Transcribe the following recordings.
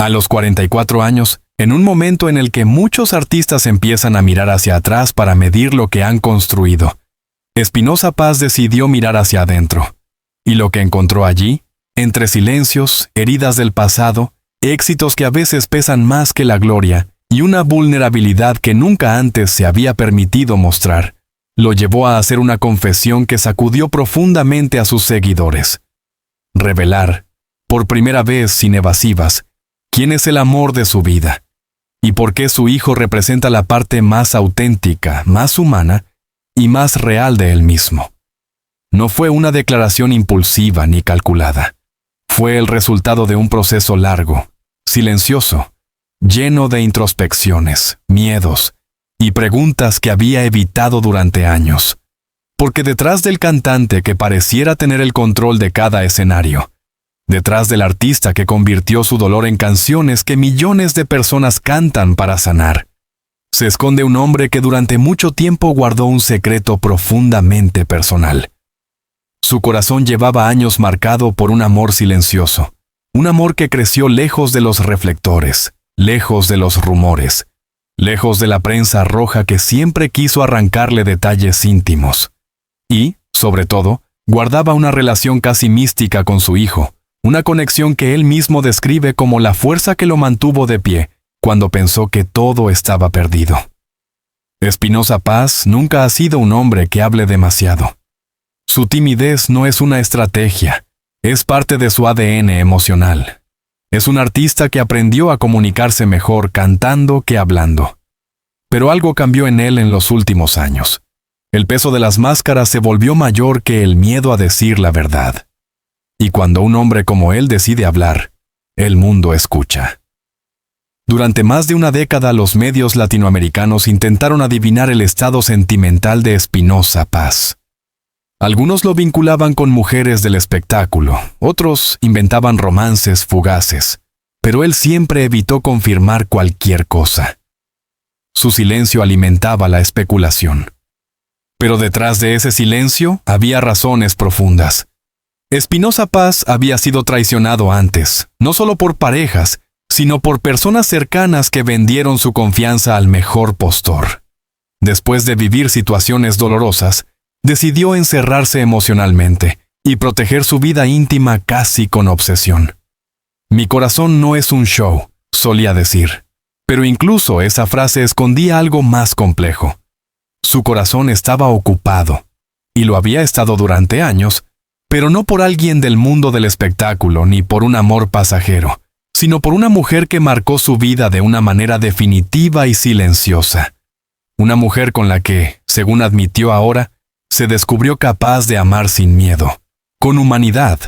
A los 44 años, en un momento en el que muchos artistas empiezan a mirar hacia atrás para medir lo que han construido, Espinosa Paz decidió mirar hacia adentro. Y lo que encontró allí, entre silencios, heridas del pasado, éxitos que a veces pesan más que la gloria, y una vulnerabilidad que nunca antes se había permitido mostrar, lo llevó a hacer una confesión que sacudió profundamente a sus seguidores. Revelar, por primera vez sin evasivas, quién es el amor de su vida, y por qué su hijo representa la parte más auténtica, más humana y más real de él mismo. No fue una declaración impulsiva ni calculada. Fue el resultado de un proceso largo, silencioso, lleno de introspecciones, miedos y preguntas que había evitado durante años. Porque detrás del cantante que pareciera tener el control de cada escenario, detrás del artista que convirtió su dolor en canciones que millones de personas cantan para sanar, se esconde un hombre que durante mucho tiempo guardó un secreto profundamente personal. Su corazón llevaba años marcado por un amor silencioso, un amor que creció lejos de los reflectores, lejos de los rumores, lejos de la prensa roja que siempre quiso arrancarle detalles íntimos. Y, sobre todo, guardaba una relación casi mística con su hijo, una conexión que él mismo describe como la fuerza que lo mantuvo de pie cuando pensó que todo estaba perdido. Espinosa Paz nunca ha sido un hombre que hable demasiado. Su timidez no es una estrategia, es parte de su ADN emocional. Es un artista que aprendió a comunicarse mejor cantando que hablando. Pero algo cambió en él en los últimos años. El peso de las máscaras se volvió mayor que el miedo a decir la verdad. Y cuando un hombre como él decide hablar, el mundo escucha. Durante más de una década los medios latinoamericanos intentaron adivinar el estado sentimental de Espinosa Paz. Algunos lo vinculaban con mujeres del espectáculo, otros inventaban romances fugaces, pero él siempre evitó confirmar cualquier cosa. Su silencio alimentaba la especulación. Pero detrás de ese silencio había razones profundas. Espinosa Paz había sido traicionado antes, no solo por parejas, sino por personas cercanas que vendieron su confianza al mejor postor. Después de vivir situaciones dolorosas, decidió encerrarse emocionalmente y proteger su vida íntima casi con obsesión. Mi corazón no es un show, solía decir. Pero incluso esa frase escondía algo más complejo. Su corazón estaba ocupado, y lo había estado durante años, pero no por alguien del mundo del espectáculo ni por un amor pasajero, sino por una mujer que marcó su vida de una manera definitiva y silenciosa. Una mujer con la que, según admitió ahora, se descubrió capaz de amar sin miedo, con humanidad,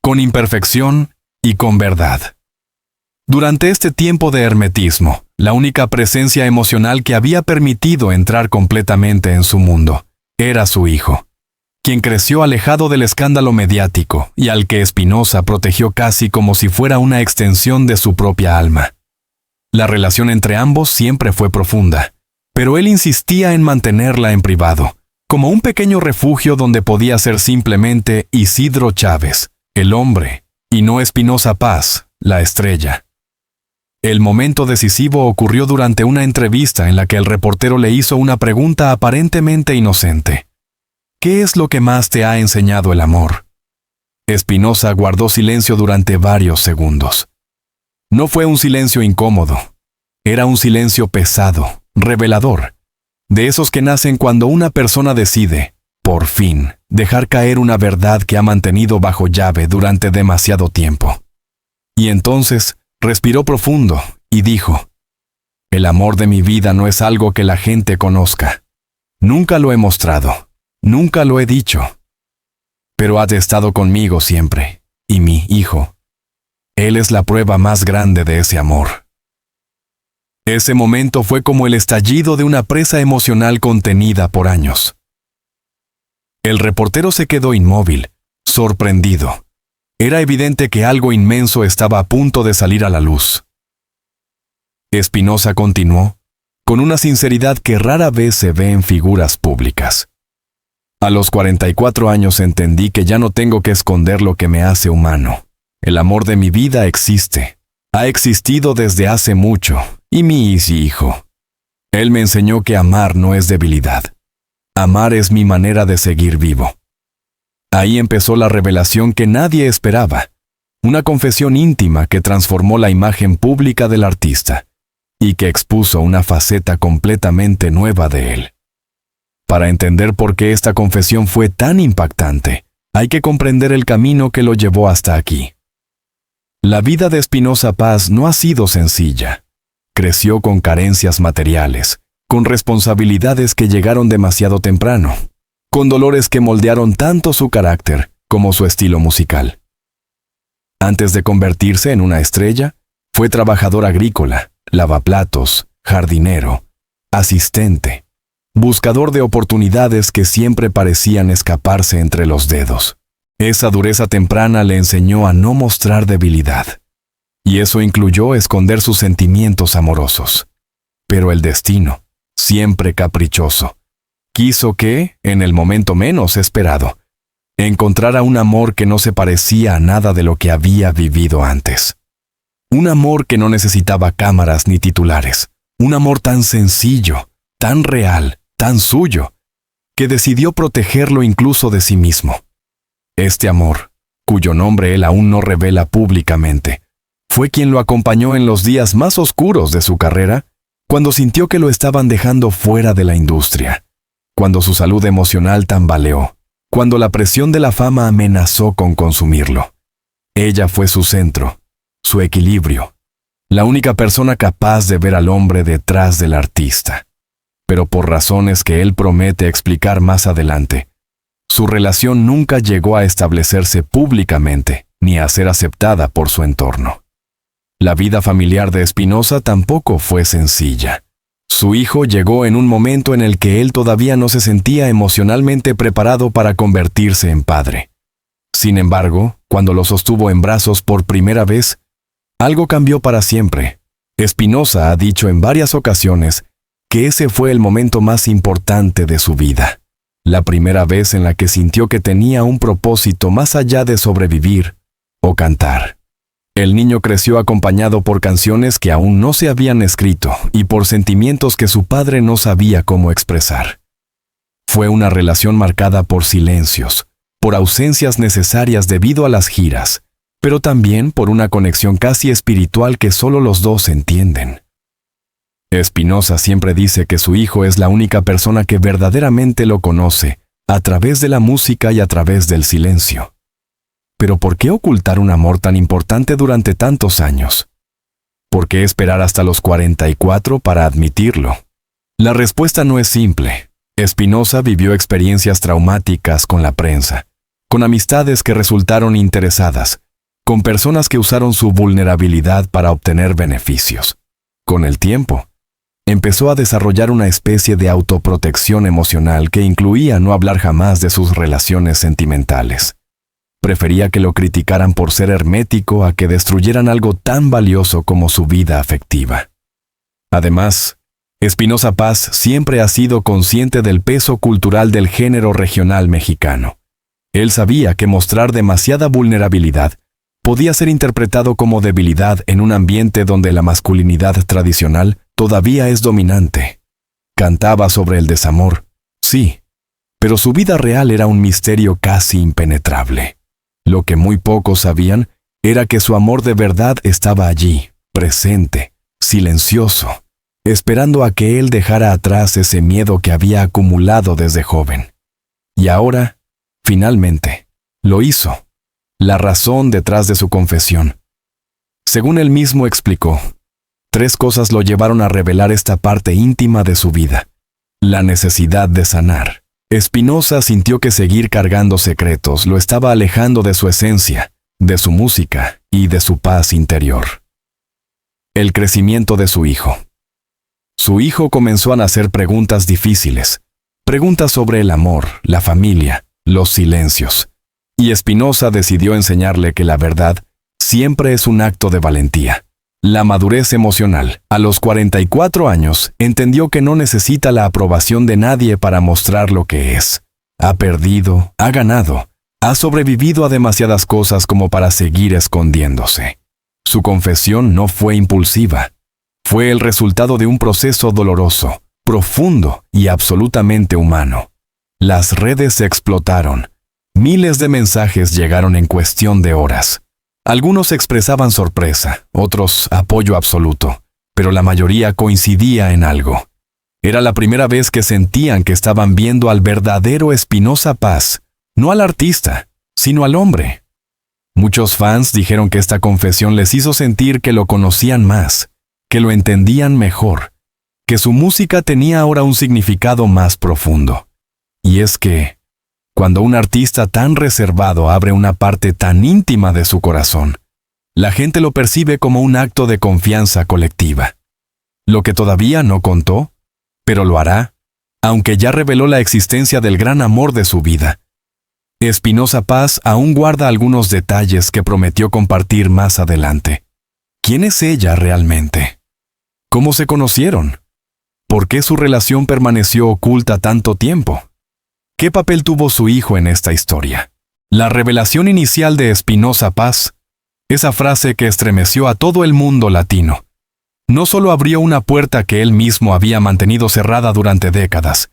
con imperfección y con verdad. Durante este tiempo de hermetismo, la única presencia emocional que había permitido entrar completamente en su mundo era su hijo, quien creció alejado del escándalo mediático y al que Espinosa protegió casi como si fuera una extensión de su propia alma. La relación entre ambos siempre fue profunda, pero él insistía en mantenerla en privado, como un pequeño refugio donde podía ser simplemente Isidro Chávez, el hombre, y no Espinosa Paz, la estrella. El momento decisivo ocurrió durante una entrevista en la que el reportero le hizo una pregunta aparentemente inocente. ¿Qué es lo que más te ha enseñado el amor? Espinosa guardó silencio durante varios segundos. No fue un silencio incómodo. Era un silencio pesado, revelador. De esos que nacen cuando una persona decide, por fin, dejar caer una verdad que ha mantenido bajo llave durante demasiado tiempo. Y entonces respiró profundo y dijo: el amor de mi vida no es algo que la gente conozca. Nunca lo he mostrado, nunca lo he dicho. Pero has estado conmigo siempre, y mi hijo. Él es la prueba más grande de ese amor. Ese momento fue como el estallido de una presa emocional contenida por años. El reportero se quedó inmóvil, sorprendido. Era evidente que algo inmenso estaba a punto de salir a la luz. Espinosa continuó, con una sinceridad que rara vez se ve en figuras públicas. A los 44 años entendí que ya no tengo que esconder lo que me hace humano. El amor de mi vida existe, Ha existido desde hace mucho, y mi hijo. Él me enseñó que amar no es debilidad. Amar es mi manera de seguir vivo. Ahí empezó la revelación que nadie esperaba, una confesión íntima que transformó la imagen pública del artista y que expuso una faceta completamente nueva de él. Para entender por qué esta confesión fue tan impactante, hay que comprender el camino que lo llevó hasta aquí. La vida de Espinoza Paz no ha sido sencilla. Creció con carencias materiales, con responsabilidades que llegaron demasiado temprano, con dolores que moldearon tanto su carácter como su estilo musical. Antes de convertirse en una estrella, fue trabajador agrícola, lavaplatos, jardinero, asistente, buscador de oportunidades que siempre parecían escaparse entre los dedos. Esa dureza temprana le enseñó a no mostrar debilidad, y eso incluyó esconder sus sentimientos amorosos. Pero el destino, siempre caprichoso, quiso que, en el momento menos esperado, encontrara un amor que no se parecía a nada de lo que había vivido antes. Un amor que no necesitaba cámaras ni titulares. Un amor tan sencillo, tan real, tan suyo, que decidió protegerlo incluso de sí mismo. Este amor, cuyo nombre él aún no revela públicamente, fue quien lo acompañó en los días más oscuros de su carrera, cuando sintió que lo estaban dejando fuera de la industria, cuando su salud emocional tambaleó, cuando la presión de la fama amenazó con consumirlo. Ella fue su centro, su equilibrio, la única persona capaz de ver al hombre detrás del artista. Pero por razones que él promete explicar más adelante, su relación nunca llegó a establecerse públicamente ni a ser aceptada por su entorno. La vida familiar de Espinoza tampoco fue sencilla. Su hijo llegó en un momento en el que él todavía no se sentía emocionalmente preparado para convertirse en padre. Sin embargo, cuando lo sostuvo en brazos por primera vez, algo cambió para siempre. Espinoza ha dicho en varias ocasiones que ese fue el momento más importante de su vida, la primera vez en la que sintió que tenía un propósito más allá de sobrevivir o cantar. El niño creció acompañado por canciones que aún no se habían escrito y por sentimientos que su padre no sabía cómo expresar. Fue una relación marcada por silencios, por ausencias necesarias debido a las giras, pero también por una conexión casi espiritual que solo los dos entienden. Espinoza siempre dice que su hijo es la única persona que verdaderamente lo conoce, a través de la música y a través del silencio. Pero ¿por qué ocultar un amor tan importante durante tantos años? ¿Por qué esperar hasta los 44 para admitirlo? La respuesta no es simple. Espinoza vivió experiencias traumáticas con la prensa, con amistades que resultaron interesadas, con personas que usaron su vulnerabilidad para obtener beneficios. Con el tiempo, empezó a desarrollar una especie de autoprotección emocional que incluía no hablar jamás de sus relaciones sentimentales. Prefería que lo criticaran por ser hermético a que destruyeran algo tan valioso como su vida afectiva. Además, Espinoza Paz siempre ha sido consciente del peso cultural del género regional mexicano. Él sabía que mostrar demasiada vulnerabilidad podía ser interpretado como debilidad en un ambiente donde la masculinidad tradicional todavía es dominante. Cantaba sobre el desamor, sí, pero su vida real era un misterio casi impenetrable. Lo que muy pocos sabían era que su amor de verdad estaba allí, presente, silencioso, esperando a que él dejara atrás ese miedo que había acumulado desde joven. Y ahora, finalmente, lo hizo. La razón detrás de su confesión. Según él mismo explicó, 3 cosas lo llevaron a revelar esta parte íntima de su vida. La necesidad de sanar. Espinoza sintió que seguir cargando secretos lo estaba alejando de su esencia, de su música y de su paz interior. El crecimiento de su hijo. Su hijo comenzó a hacer preguntas difíciles, preguntas sobre el amor, la familia, los silencios. Y Espinoza decidió enseñarle que la verdad siempre es un acto de valentía. La madurez emocional. A los 44 años, entendió que no necesita la aprobación de nadie para mostrar lo que es. Ha perdido, ha ganado, ha sobrevivido a demasiadas cosas como para seguir escondiéndose. Su confesión no fue impulsiva. Fue el resultado de un proceso doloroso, profundo y absolutamente humano. Las redes explotaron. Miles de mensajes llegaron en cuestión de horas. Algunos expresaban sorpresa, otros apoyo absoluto, pero la mayoría coincidía en algo. Era la primera vez que sentían que estaban viendo al verdadero Espinoza Paz, no al artista, sino al hombre. Muchos fans dijeron que esta confesión les hizo sentir que lo conocían más, que lo entendían mejor, que su música tenía ahora un significado más profundo. Y es que, cuando un artista tan reservado abre una parte tan íntima de su corazón, la gente lo percibe como un acto de confianza colectiva. Lo que todavía no contó, pero lo hará, aunque ya reveló la existencia del gran amor de su vida. Espinoza Paz aún guarda algunos detalles que prometió compartir más adelante. ¿Quién es ella realmente? ¿Cómo se conocieron? ¿Por qué su relación permaneció oculta tanto tiempo? ¿Qué papel tuvo su hijo en esta historia? La revelación inicial de Espinoza Paz, esa frase que estremeció a todo el mundo latino, no solo abrió una puerta que él mismo había mantenido cerrada durante décadas,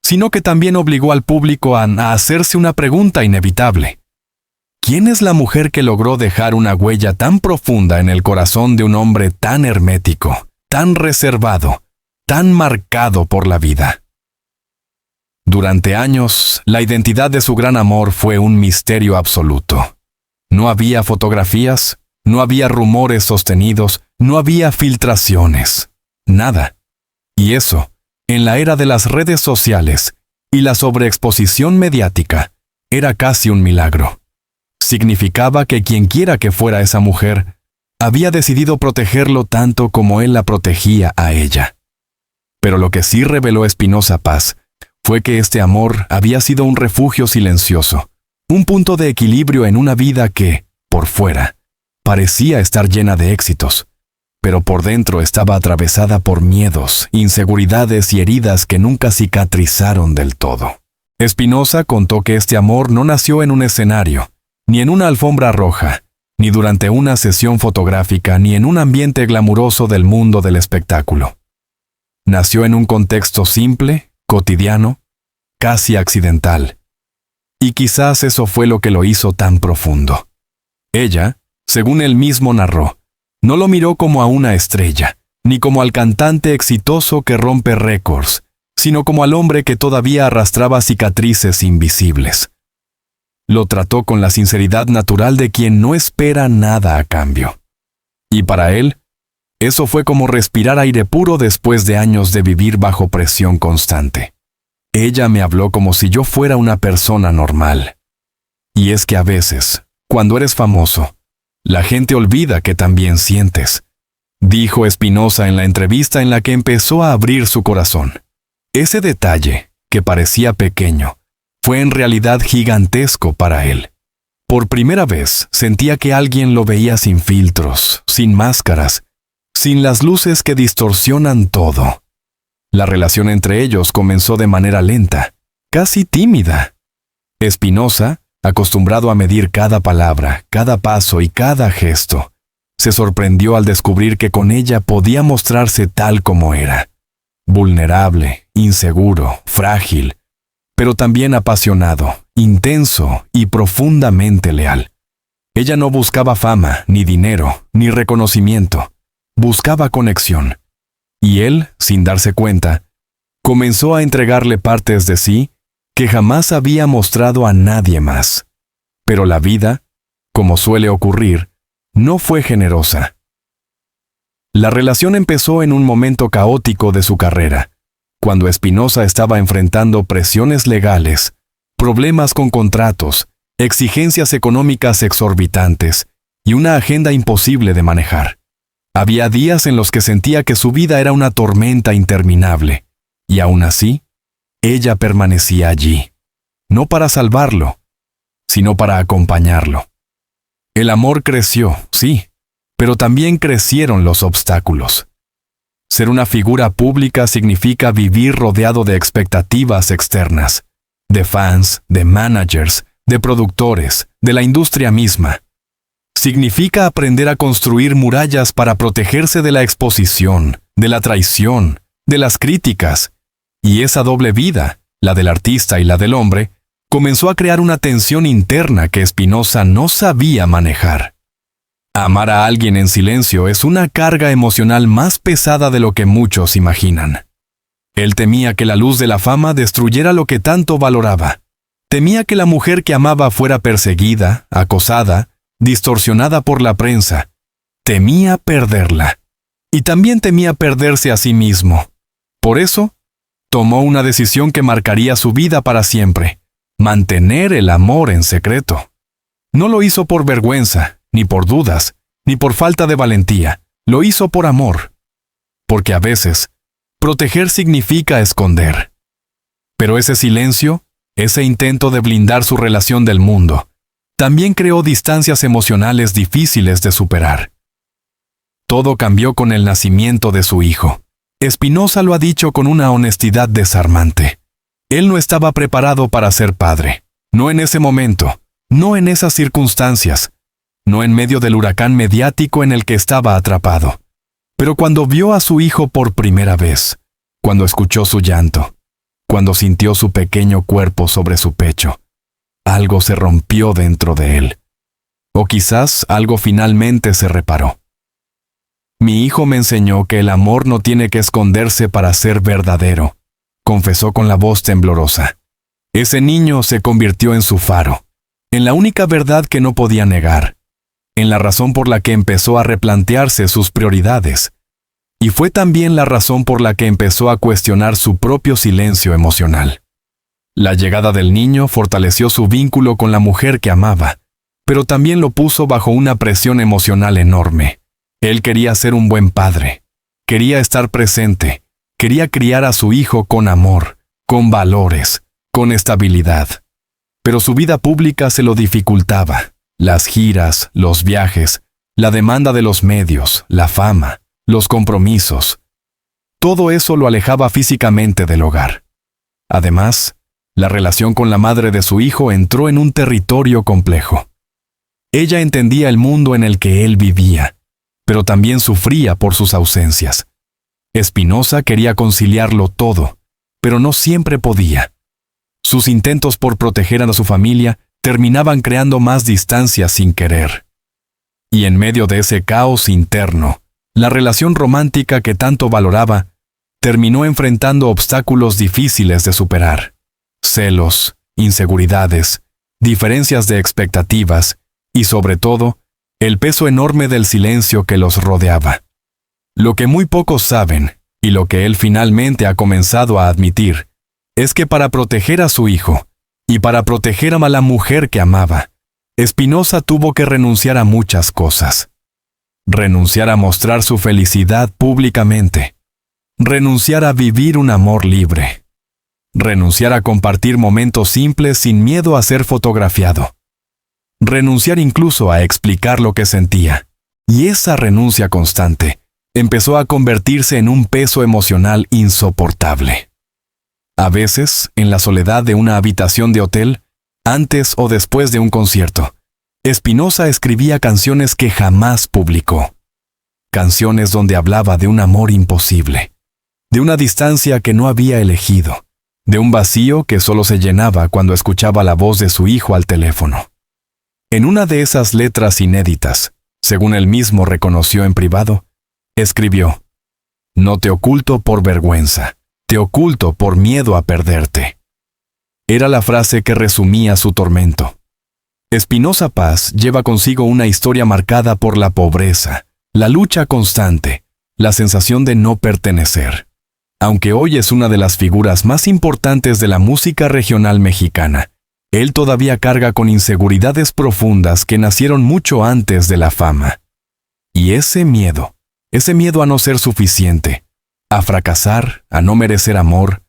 sino que también obligó al público a hacerse una pregunta inevitable. ¿Quién es la mujer que logró dejar una huella tan profunda en el corazón de un hombre tan hermético, tan reservado, tan marcado por la vida? Durante años, la identidad de su gran amor fue un misterio absoluto. No había fotografías, no había rumores sostenidos, no había filtraciones, nada. Y eso, en la era de las redes sociales y la sobreexposición mediática, era casi un milagro. Significaba que quienquiera que fuera esa mujer, había decidido protegerlo tanto como él la protegía a ella. Pero lo que sí reveló Espinoza Paz fue que este amor había sido un refugio silencioso, un punto de equilibrio en una vida que, por fuera, parecía estar llena de éxitos, pero por dentro estaba atravesada por miedos, inseguridades y heridas que nunca cicatrizaron del todo. Espinoza contó que este amor no nació en un escenario, ni en una alfombra roja, ni durante una sesión fotográfica, ni en un ambiente glamuroso del mundo del espectáculo. Nació en un contexto simple, cotidiano, casi accidental. Y quizás eso fue lo que lo hizo tan profundo. Ella, según él mismo narró, no lo miró como a una estrella, ni como al cantante exitoso que rompe récords, sino como al hombre que todavía arrastraba cicatrices invisibles. Lo trató con la sinceridad natural de quien no espera nada a cambio. Y para él, eso fue como respirar aire puro después de años de vivir bajo presión constante. Ella me habló como si yo fuera una persona normal. Y es que a veces, cuando eres famoso, la gente olvida que también sientes, dijo Espinoza en la entrevista en la que empezó a abrir su corazón. Ese detalle, que parecía pequeño, fue en realidad gigantesco para él. Por primera vez sentía que alguien lo veía sin filtros, sin máscaras, sin las luces que distorsionan todo. La relación entre ellos comenzó de manera lenta, casi tímida. Espinoza, acostumbrado a medir cada palabra, cada paso y cada gesto, se sorprendió al descubrir que con ella podía mostrarse tal como era. Vulnerable, inseguro, frágil, pero también apasionado, intenso y profundamente leal. Ella no buscaba fama, ni dinero, ni reconocimiento. Buscaba conexión. Y él, sin darse cuenta, comenzó a entregarle partes de sí que jamás había mostrado a nadie más. Pero la vida, como suele ocurrir, no fue generosa. La relación empezó en un momento caótico de su carrera, cuando Espinoza estaba enfrentando presiones legales, problemas con contratos, exigencias económicas exorbitantes y una agenda imposible de manejar. Había días en los que sentía que su vida era una tormenta interminable, y aún así, ella permanecía allí, no para salvarlo, sino para acompañarlo. El amor creció, sí, pero también crecieron los obstáculos. Ser una figura pública significa vivir rodeado de expectativas externas, de fans, de managers, de productores, de la industria misma. Significa aprender a construir murallas para protegerse de la exposición, de la traición, de las críticas. Y esa doble vida, la del artista y la del hombre, comenzó a crear una tensión interna que Spinoza no sabía manejar. Amar a alguien en silencio es una carga emocional más pesada de lo que muchos imaginan. Él temía que la luz de la fama destruyera lo que tanto valoraba. Temía que la mujer que amaba fuera perseguida, acosada, distorsionada por la prensa. Temía perderla. Y también temía perderse a sí mismo. Por eso, tomó una decisión que marcaría su vida para siempre: mantener el amor en secreto. No lo hizo por vergüenza, ni por dudas, ni por falta de valentía. Lo hizo por amor. Porque a veces, proteger significa esconder. Pero ese silencio, ese intento de blindar su relación del mundo, también creó distancias emocionales difíciles de superar. Todo cambió con el nacimiento de su hijo. Spinoza lo ha dicho con una honestidad desarmante. Él no estaba preparado para ser padre. No en ese momento, no en esas circunstancias, no en medio del huracán mediático en el que estaba atrapado. Pero cuando vio a su hijo por primera vez, cuando escuchó su llanto, cuando sintió su pequeño cuerpo sobre su pecho, algo se rompió dentro de él. O quizás algo finalmente se reparó. Mi hijo me enseñó que el amor no tiene que esconderse para ser verdadero, confesó con la voz temblorosa. Ese niño se convirtió en su faro, en la única verdad que no podía negar, en la razón por la que empezó a replantearse sus prioridades. Y fue también la razón por la que empezó a cuestionar su propio silencio emocional. La llegada del niño fortaleció su vínculo con la mujer que amaba, pero también lo puso bajo una presión emocional enorme. Él quería ser un buen padre, quería estar presente, quería criar a su hijo con amor, con valores, con estabilidad. Pero su vida pública se lo dificultaba. Las giras, los viajes, la demanda de los medios, la fama, los compromisos. Todo eso lo alejaba físicamente del hogar. Además, la relación con la madre de su hijo entró en un territorio complejo. Ella entendía el mundo en el que él vivía, pero también sufría por sus ausencias. Spinoza quería conciliarlo todo, pero no siempre podía. Sus intentos por proteger a su familia terminaban creando más distancia sin querer. Y en medio de ese caos interno, la relación romántica que tanto valoraba terminó enfrentando obstáculos difíciles de superar. Celos, inseguridades, diferencias de expectativas y, sobre todo, el peso enorme del silencio que los rodeaba. Lo que muy pocos saben, y lo que él finalmente ha comenzado a admitir, es que para proteger a su hijo, y para proteger a la mujer que amaba, Spinoza tuvo que renunciar a muchas cosas. Renunciar a mostrar su felicidad públicamente. Renunciar a vivir un amor libre. Renunciar a compartir momentos simples sin miedo a ser fotografiado. Renunciar incluso a explicar lo que sentía. Y esa renuncia constante empezó a convertirse en un peso emocional insoportable. A veces, en la soledad de una habitación de hotel, antes o después de un concierto, Spinoza escribía canciones que jamás publicó. Canciones donde hablaba de un amor imposible, de una distancia que no había elegido, de un vacío que solo se llenaba cuando escuchaba la voz de su hijo al teléfono. En una de esas letras inéditas, según él mismo reconoció en privado, escribió: «No te oculto por vergüenza, te oculto por miedo a perderte». Era la frase que resumía su tormento. Spinoza Paz lleva consigo una historia marcada por la pobreza, la lucha constante, la sensación de no pertenecer. Aunque hoy es una de las figuras más importantes de la música regional mexicana, él todavía carga con inseguridades profundas que nacieron mucho antes de la fama. Y ese miedo a no ser suficiente, a fracasar, a no merecer amor,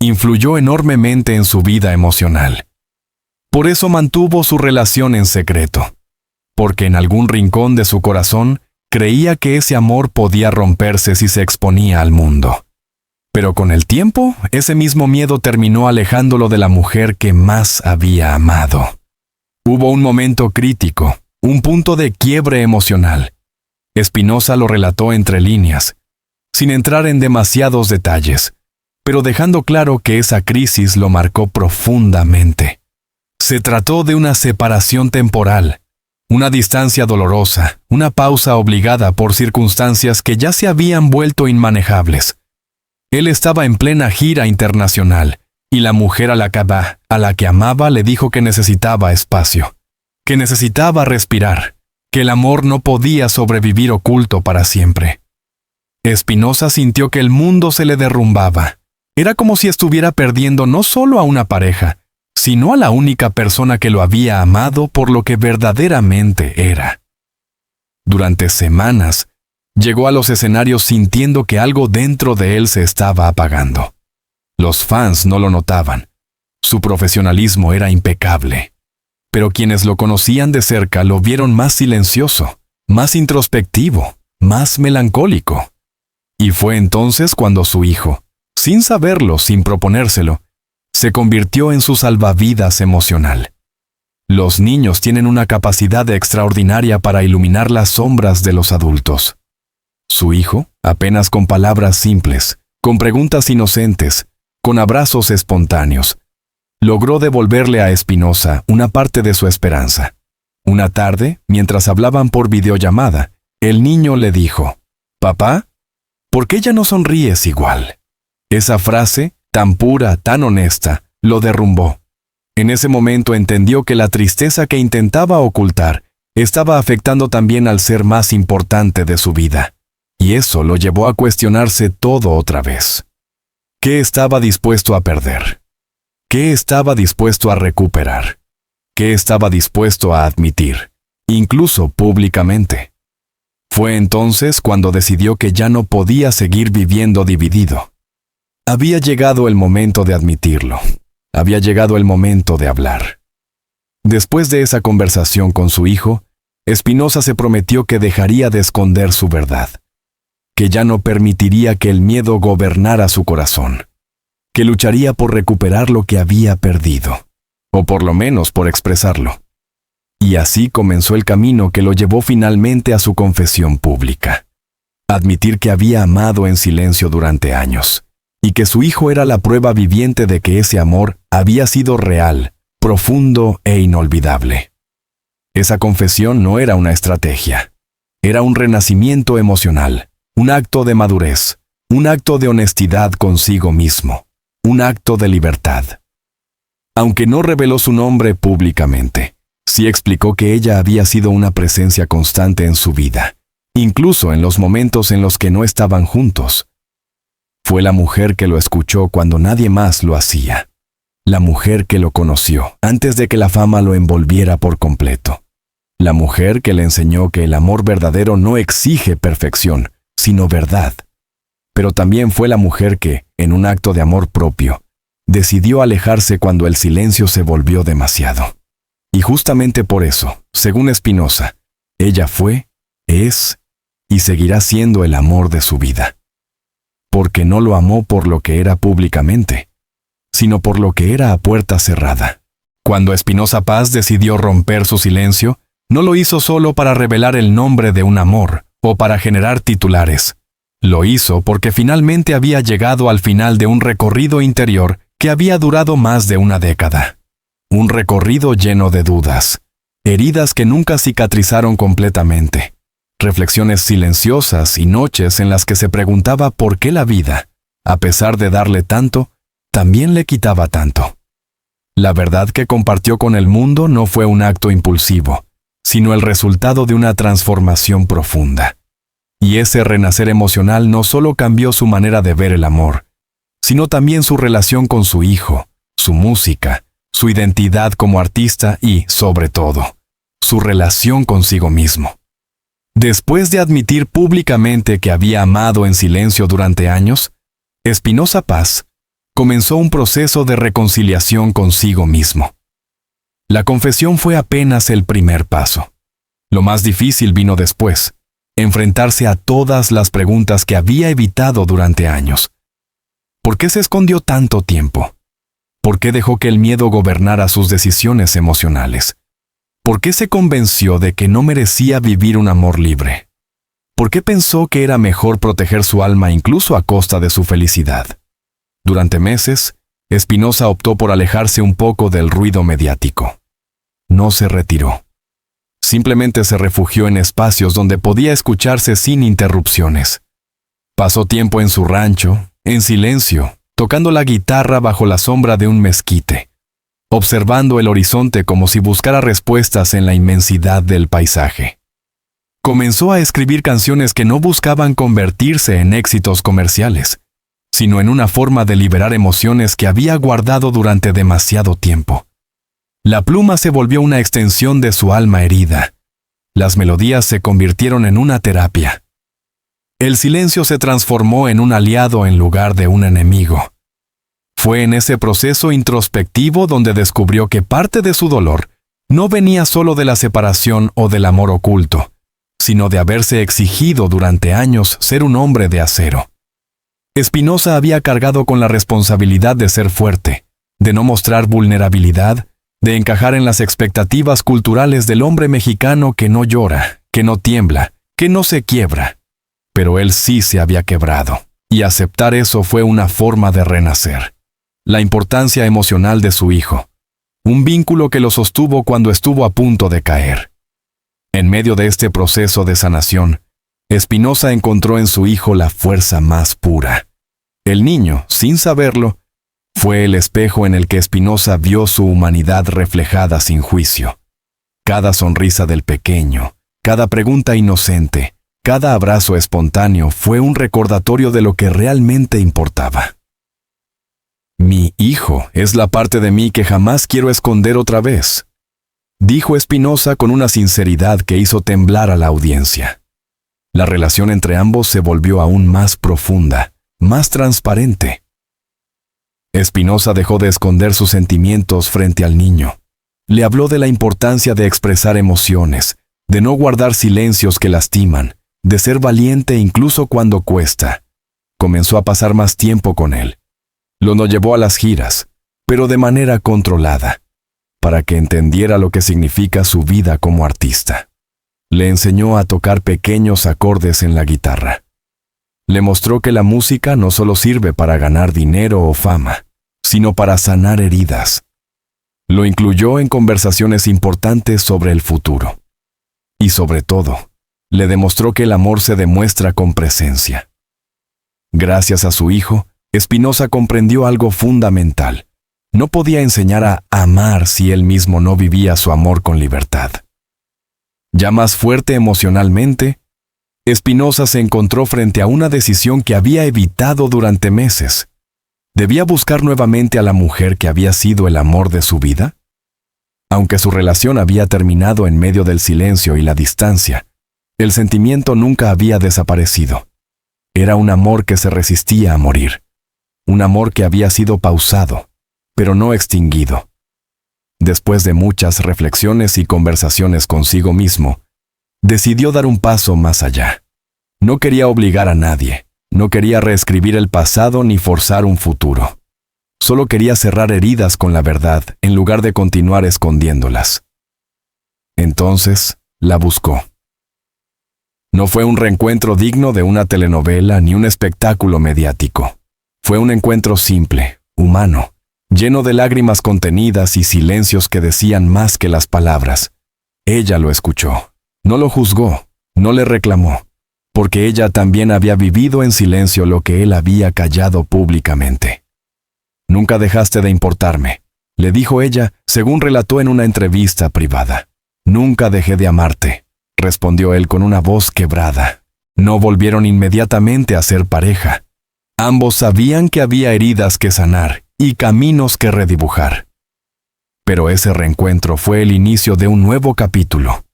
influyó enormemente en su vida emocional. Por eso mantuvo su relación en secreto, porque en algún rincón de su corazón creía que ese amor podía romperse si se exponía al mundo. Pero con el tiempo, ese mismo miedo terminó alejándolo de la mujer que más había amado. Hubo un momento crítico, un punto de quiebre emocional. Spinoza lo relató entre líneas, sin entrar en demasiados detalles, pero dejando claro que esa crisis lo marcó profundamente. Se trató de una separación temporal, una distancia dolorosa, una pausa obligada por circunstancias que ya se habían vuelto inmanejables. Él estaba en plena gira internacional, y la mujer a la que amaba le dijo que necesitaba espacio, que necesitaba respirar, que el amor no podía sobrevivir oculto para siempre. Spinoza sintió que el mundo se le derrumbaba. Era como si estuviera perdiendo no solo a una pareja, sino a la única persona que lo había amado por lo que verdaderamente era. Durante semanas, llegó a los escenarios sintiendo que algo dentro de él se estaba apagando. Los fans no lo notaban. Su profesionalismo era impecable. Pero quienes lo conocían de cerca lo vieron más silencioso, más introspectivo, más melancólico. Y fue entonces cuando su hijo, sin saberlo, sin proponérselo, se convirtió en su salvavidas emocional. Los niños tienen una capacidad extraordinaria para iluminar las sombras de los adultos. Su hijo, apenas con palabras simples, con preguntas inocentes, con abrazos espontáneos, logró devolverle a Spinoza una parte de su esperanza. Una tarde, mientras hablaban por videollamada, el niño le dijo: «Papá, ¿por qué ya no sonríes igual?». Esa frase, tan pura, tan honesta, lo derrumbó. En ese momento entendió que la tristeza que intentaba ocultar estaba afectando también al ser más importante de su vida. Y eso lo llevó a cuestionarse todo otra vez. ¿Qué estaba dispuesto a perder? ¿Qué estaba dispuesto a recuperar? ¿Qué estaba dispuesto a admitir, incluso públicamente? Fue entonces cuando decidió que ya no podía seguir viviendo dividido. Había llegado el momento de admitirlo. Había llegado el momento de hablar. Después de esa conversación con su hijo, Spinoza se prometió que dejaría de esconder su verdad, que ya no permitiría que el miedo gobernara su corazón, que lucharía por recuperar lo que había perdido, o por lo menos por expresarlo. Y así comenzó el camino que lo llevó finalmente a su confesión pública. Admitir que había amado en silencio durante años, y que su hijo era la prueba viviente de que ese amor había sido real, profundo e inolvidable. Esa confesión no era una estrategia, era un renacimiento emocional, un acto de madurez, un acto de honestidad consigo mismo, un acto de libertad. Aunque no reveló su nombre públicamente, sí explicó que ella había sido una presencia constante en su vida, incluso en los momentos en los que no estaban juntos. Fue la mujer que lo escuchó cuando nadie más lo hacía. La mujer que lo conoció antes de que la fama lo envolviera por completo. La mujer que le enseñó que el amor verdadero no exige perfección, sino verdad. Pero también fue la mujer que, en un acto de amor propio, decidió alejarse cuando el silencio se volvió demasiado. Y justamente por eso, según Spinoza, ella fue, es y seguirá siendo el amor de su vida. Porque no lo amó por lo que era públicamente, sino por lo que era a puerta cerrada. Cuando Spinoza Paz decidió romper su silencio, no lo hizo solo para revelar el nombre de un amor o para generar titulares. Lo hizo porque finalmente había llegado al final de un recorrido interior que había durado más de una década. Un recorrido lleno de dudas, heridas que nunca cicatrizaron completamente, reflexiones silenciosas y noches en las que se preguntaba por qué la vida, a pesar de darle tanto, también le quitaba tanto. La verdad que compartió con el mundo no fue un acto impulsivo, sino el resultado de una transformación profunda. Y ese renacer emocional no solo cambió su manera de ver el amor, sino también su relación con su hijo, su música, su identidad como artista y, sobre todo, su relación consigo mismo. Después de admitir públicamente que había amado en silencio durante años, Spinoza Paz comenzó un proceso de reconciliación consigo mismo. La confesión fue apenas el primer paso. Lo más difícil vino después, enfrentarse a todas las preguntas que había evitado durante años. ¿Por qué se escondió tanto tiempo? ¿Por qué dejó que el miedo gobernara sus decisiones emocionales? ¿Por qué se convenció de que no merecía vivir un amor libre? ¿Por qué pensó que era mejor proteger su alma incluso a costa de su felicidad? Durante meses, Spinoza optó por alejarse un poco del ruido mediático. No se retiró. Simplemente se refugió en espacios donde podía escucharse sin interrupciones. Pasó tiempo en su rancho, en silencio, tocando la guitarra bajo la sombra de un mezquite, observando el horizonte como si buscara respuestas en la inmensidad del paisaje. Comenzó a escribir canciones que no buscaban convertirse en éxitos comerciales, sino en una forma de liberar emociones que había guardado durante demasiado tiempo. La pluma se volvió una extensión de su alma herida. Las melodías se convirtieron en una terapia. El silencio se transformó en un aliado en lugar de un enemigo. Fue en ese proceso introspectivo donde descubrió que parte de su dolor no venía solo de la separación o del amor oculto, sino de haberse exigido durante años ser un hombre de acero. Spinoza había cargado con la responsabilidad de ser fuerte, de no mostrar vulnerabilidad, de encajar en las expectativas culturales del hombre mexicano que no llora, que no tiembla, que no se quiebra. Pero él sí se había quebrado, y aceptar eso fue una forma de renacer. La importancia emocional de su hijo, un vínculo que lo sostuvo cuando estuvo a punto de caer. En medio de este proceso de sanación, Spinoza encontró en su hijo la fuerza más pura. El niño, sin saberlo, fue el espejo en el que Spinoza vio su humanidad reflejada sin juicio. Cada sonrisa del pequeño, cada pregunta inocente, cada abrazo espontáneo fue un recordatorio de lo que realmente importaba. Mi hijo es la parte de mí que jamás quiero esconder otra vez, dijo Spinoza con una sinceridad que hizo temblar a la audiencia. La relación entre ambos se volvió aún más profunda, más transparente. Spinoza dejó de esconder sus sentimientos frente al niño. Le habló de la importancia de expresar emociones, de no guardar silencios que lastiman, de ser valiente incluso cuando cuesta. Comenzó a pasar más tiempo con él. Lo llevó a las giras, pero de manera controlada, para que entendiera lo que significa su vida como artista. Le enseñó a tocar pequeños acordes en la guitarra. Le mostró que la música no solo sirve para ganar dinero o fama, sino para sanar heridas. Lo incluyó en conversaciones importantes sobre el futuro. Y sobre todo, le demostró que el amor se demuestra con presencia. Gracias a su hijo, Spinoza comprendió algo fundamental. No podía enseñar a amar si él mismo no vivía su amor con libertad. Ya más fuerte emocionalmente, Spinoza se encontró frente a una decisión que había evitado durante meses. ¿Debía buscar nuevamente a la mujer que había sido el amor de su vida? Aunque su relación había terminado en medio del silencio y la distancia, el sentimiento nunca había desaparecido. Era un amor que se resistía a morir. Un amor que había sido pausado, pero no extinguido. Después de muchas reflexiones y conversaciones consigo mismo, decidió dar un paso más allá. No quería obligar a nadie, no quería reescribir el pasado ni forzar un futuro. Solo quería cerrar heridas con la verdad en lugar de continuar escondiéndolas. Entonces, la buscó. No fue un reencuentro digno de una telenovela ni un espectáculo mediático. Fue un encuentro simple, humano, lleno de lágrimas contenidas y silencios que decían más que las palabras. Ella lo escuchó. No lo juzgó, no le reclamó, porque ella también había vivido en silencio lo que él había callado públicamente. «Nunca dejaste de importarme», le dijo ella, según relató en una entrevista privada. «Nunca dejé de amarte», respondió él con una voz quebrada. No volvieron inmediatamente a ser pareja. Ambos sabían que había heridas que sanar y caminos que redibujar. Pero ese reencuentro fue el inicio de un nuevo capítulo.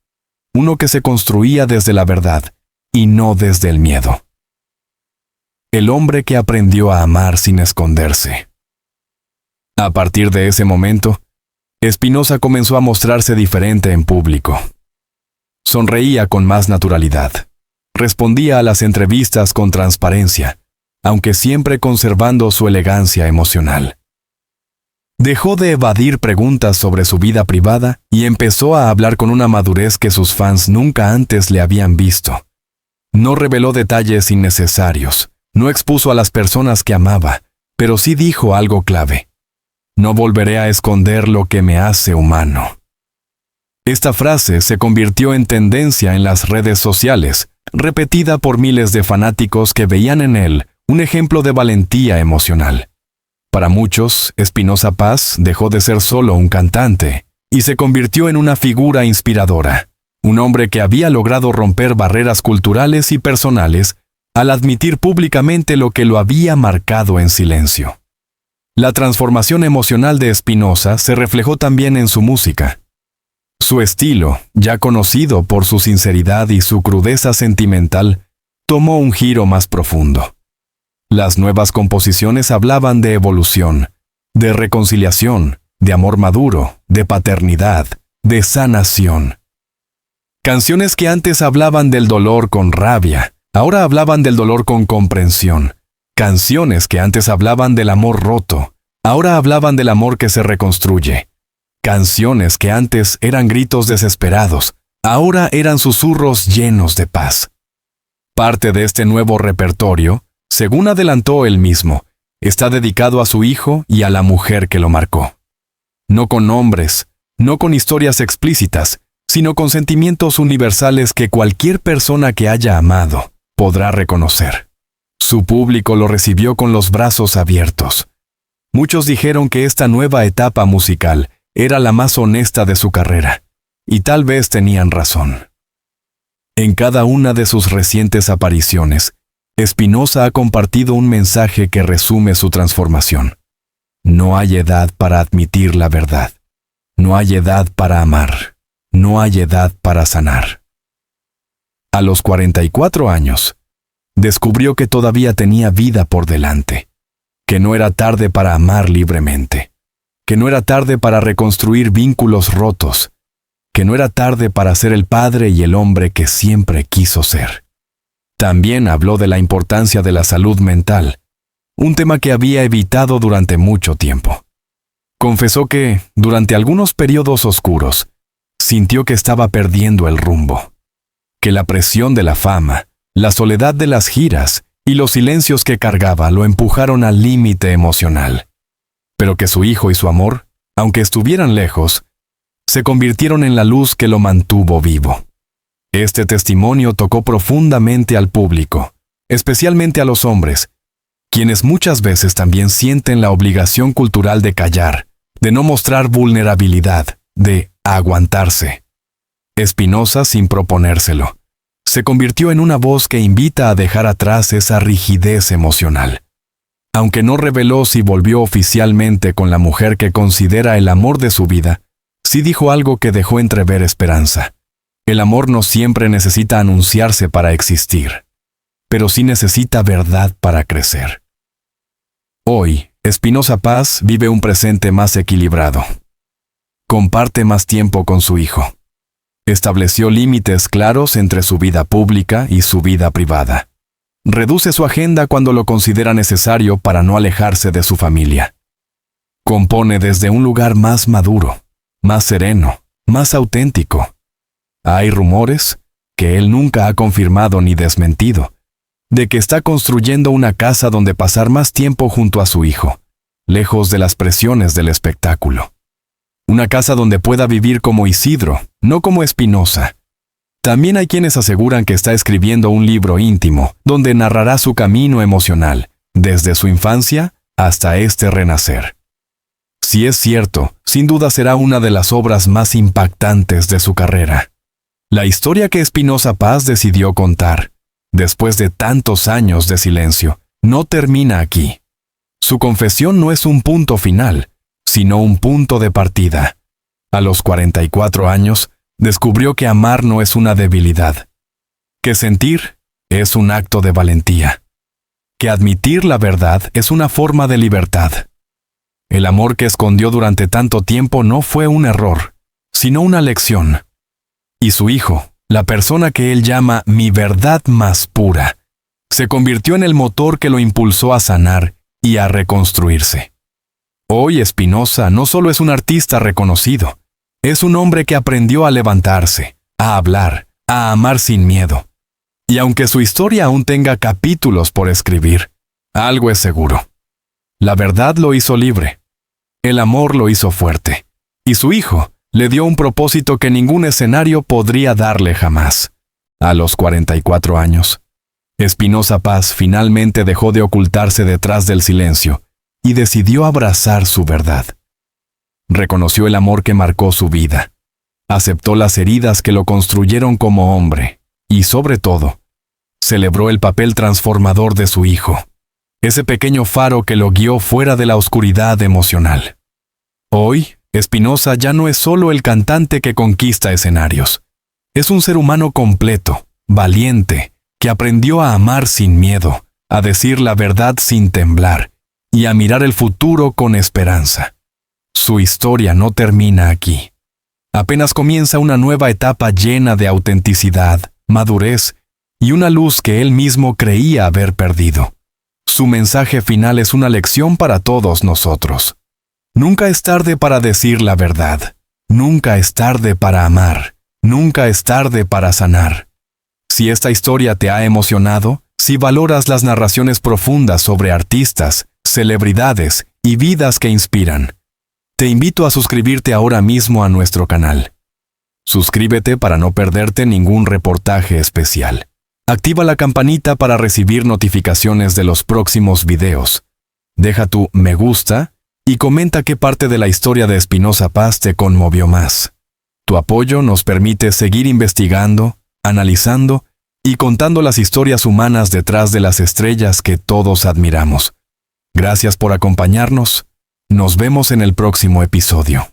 Uno que se construía desde la verdad y no desde el miedo. El hombre que aprendió a amar sin esconderse. A partir de ese momento, Spinoza comenzó a mostrarse diferente en público. Sonreía con más naturalidad. Respondía a las entrevistas con transparencia, aunque siempre conservando su elegancia emocional. Dejó de evadir preguntas sobre su vida privada y empezó a hablar con una madurez que sus fans nunca antes le habían visto. No reveló detalles innecesarios, no expuso a las personas que amaba, pero sí dijo algo clave: no volveré a esconder lo que me hace humano. Esta frase se convirtió en tendencia en las redes sociales, repetida por miles de fanáticos que veían en él un ejemplo de valentía emocional. Para muchos, Espinoza Paz dejó de ser solo un cantante y se convirtió en una figura inspiradora, un hombre que había logrado romper barreras culturales y personales al admitir públicamente lo que lo había marcado en silencio. La transformación emocional de Espinoza se reflejó también en su música. Su estilo, ya conocido por su sinceridad y su crudeza sentimental, tomó un giro más profundo. Las nuevas composiciones hablaban de evolución, de reconciliación, de amor maduro, de paternidad, de sanación. Canciones que antes hablaban del dolor con rabia, ahora hablaban del dolor con comprensión. Canciones que antes hablaban del amor roto, ahora hablaban del amor que se reconstruye. Canciones que antes eran gritos desesperados, ahora eran susurros llenos de paz. Parte de este nuevo repertorio, según adelantó él mismo, está dedicado a su hijo y a la mujer que lo marcó. No con nombres, no con historias explícitas, sino con sentimientos universales que cualquier persona que haya amado podrá reconocer. Su público lo recibió con los brazos abiertos. Muchos dijeron que esta nueva etapa musical era la más honesta de su carrera, y tal vez tenían razón. En cada una de sus recientes apariciones, Espinoza ha compartido un mensaje que resume su transformación. No hay edad para admitir la verdad. No hay edad para amar. No hay edad para sanar. A los 44 años, descubrió que todavía tenía vida por delante, que no era tarde para amar libremente, que no era tarde para reconstruir vínculos rotos, que no era tarde para ser el padre y el hombre que siempre quiso ser. También habló de la importancia de la salud mental, un tema que había evitado durante mucho tiempo. Confesó que, durante algunos periodos oscuros, sintió que estaba perdiendo el rumbo, que la presión de la fama, la soledad de las giras y los silencios que cargaba lo empujaron al límite emocional, pero que su hijo y su amor, aunque estuvieran lejos, se convirtieron en la luz que lo mantuvo vivo. Este testimonio tocó profundamente al público, especialmente a los hombres, quienes muchas veces también sienten la obligación cultural de callar, de no mostrar vulnerabilidad, de aguantarse. Espinoza, sin proponérselo, se convirtió en una voz que invita a dejar atrás esa rigidez emocional. Aunque no reveló si volvió oficialmente con la mujer que considera el amor de su vida, sí dijo algo que dejó entrever esperanza. El amor no siempre necesita anunciarse para existir, pero sí necesita verdad para crecer. Hoy, Espinoza Paz vive un presente más equilibrado. Comparte más tiempo con su hijo. Estableció límites claros entre su vida pública y su vida privada. Reduce su agenda cuando lo considera necesario para no alejarse de su familia. Compone desde un lugar más maduro, más sereno, más auténtico. Hay rumores, que él nunca ha confirmado ni desmentido, de que está construyendo una casa donde pasar más tiempo junto a su hijo, lejos de las presiones del espectáculo. Una casa donde pueda vivir como Isidro, no como Espinoza. También hay quienes aseguran que está escribiendo un libro íntimo, donde narrará su camino emocional, desde su infancia hasta este renacer. Si es cierto, sin duda será una de las obras más impactantes de su carrera. La historia que Espinoza Paz decidió contar, después de tantos años de silencio, no termina aquí. Su confesión no es un punto final, sino un punto de partida. A los 44 años, descubrió que amar no es una debilidad, que sentir es un acto de valentía, que admitir la verdad es una forma de libertad. El amor que escondió durante tanto tiempo no fue un error, sino una lección. Y su hijo, la persona que él llama mi verdad más pura, se convirtió en el motor que lo impulsó a sanar y a reconstruirse. Hoy Espinosa no solo es un artista reconocido, es un hombre que aprendió a levantarse, a hablar, a amar sin miedo. Y aunque su historia aún tenga capítulos por escribir, algo es seguro. La verdad lo hizo libre. El amor lo hizo fuerte. Y su hijo le dio un propósito que ningún escenario podría darle jamás. A los 44 años, Espinosa Paz finalmente dejó de ocultarse detrás del silencio y decidió abrazar su verdad. Reconoció el amor que marcó su vida. Aceptó las heridas que lo construyeron como hombre. Y sobre todo, celebró el papel transformador de su hijo. Ese pequeño faro que lo guió fuera de la oscuridad emocional. Hoy, Espinosa ya no es solo el cantante que conquista escenarios. Es un ser humano completo, valiente, que aprendió a amar sin miedo, a decir la verdad sin temblar y a mirar el futuro con esperanza. Su historia no termina aquí. Apenas comienza una nueva etapa llena de autenticidad, madurez y una luz que él mismo creía haber perdido. Su mensaje final es una lección para todos nosotros. Nunca es tarde para decir la verdad. Nunca es tarde para amar. Nunca es tarde para sanar. Si esta historia te ha emocionado, si valoras las narraciones profundas sobre artistas, celebridades y vidas que inspiran, te invito a suscribirte ahora mismo a nuestro canal. Suscríbete para no perderte ningún reportaje especial. Activa la campanita para recibir notificaciones de los próximos videos. Deja tu me gusta y comenta qué parte de la historia de Espinosa Paz te conmovió más. Tu apoyo nos permite seguir investigando, analizando y contando las historias humanas detrás de las estrellas que todos admiramos. Gracias por acompañarnos. Nos vemos en el próximo episodio.